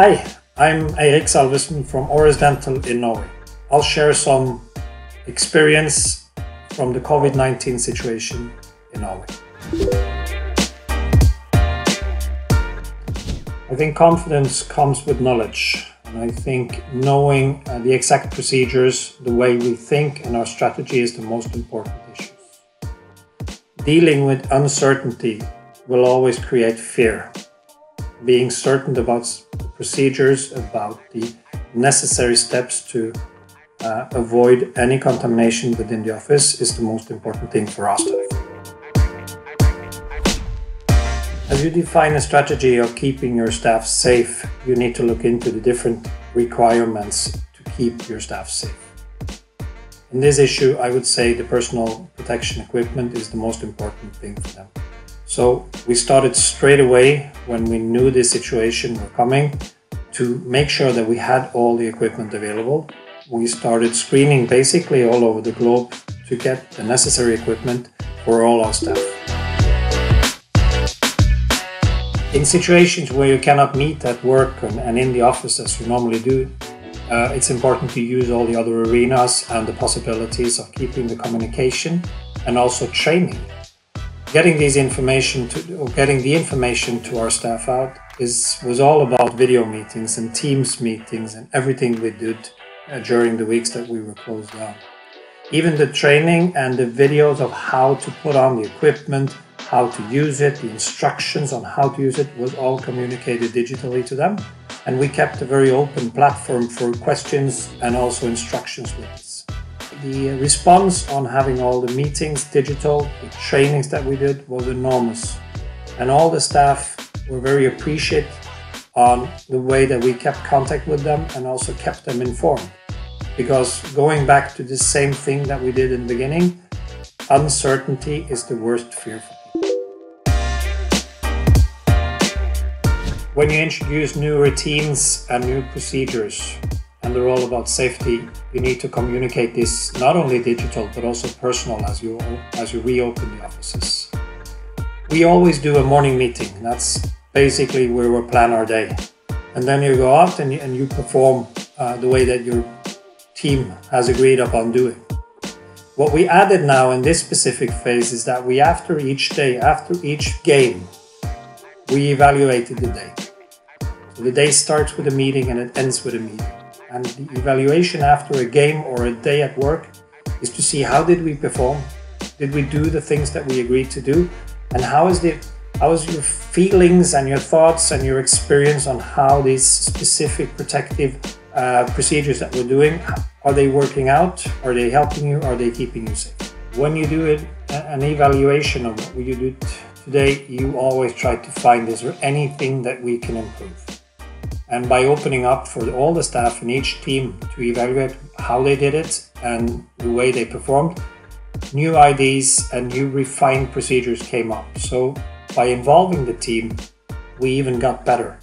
Hi, I'm Eirik Salvesen from Årets Dental in Norway. I'll share some experience from the COVID-19 situation in Norway. I think confidence comes with knowledge, and I think knowing the exact procedures, the way we think and our strategy is the most important issue. Dealing with uncertainty will always create fear. Being certain about procedures, about the necessary steps to avoid any contamination within the office is the most important thing for our staff. As you define a strategy of keeping your staff safe, you need to look into the different requirements to keep your staff safe. In this issue, I would say the personal protection equipment is the most important thing for them. So we started straight away when we knew this situation were coming to make sure that we had all the equipment available. We started screening basically all over the globe to get the necessary equipment for all our staff. In situations where you cannot meet at work and in the office as you normally do, it's important to use all the other arenas and the possibilities of keeping the communication and also training. Getting the information to our staff out was all about video meetings and Teams meetings and everything we did during the weeks that we were closed down. Even the training and the videos of how to put on the equipment, how to use it, the instructions on how to use it was all communicated digitally to them. And we kept a very open platform for questions and also instructions with us. The response on having all the meetings digital, the trainings that we did was enormous. And all the staff were very appreciative on the way that we kept contact with them and also kept them informed. Because going back to the same thing that we did in the beginning, uncertainty is the worst fear for people. When you introduce new routines and new procedures, and they're all about safety, you need to communicate this not only digital but also personal as you reopen the offices. We always do a morning meeting. That's basically where we plan our day. And then you go out and you perform the way that your team has agreed upon doing. What we added now in this specific phase is that after each day, after each game, we evaluated the day. So the day starts with a meeting and it ends with a meeting. And the evaluation after a game or a day at work is to see how did we perform, did we do the things that we agreed to do, and how is your feelings and your thoughts and your experience on how these specific protective procedures that we're doing, are they working out, are they helping you, are they keeping you safe? When you do an evaluation of what you do today, you always try to find is there anything that we can improve. And by opening up for all the staff in each team to evaluate how they did it and the way they performed, new ideas and new refined procedures came up. So by involving the team, we even got better.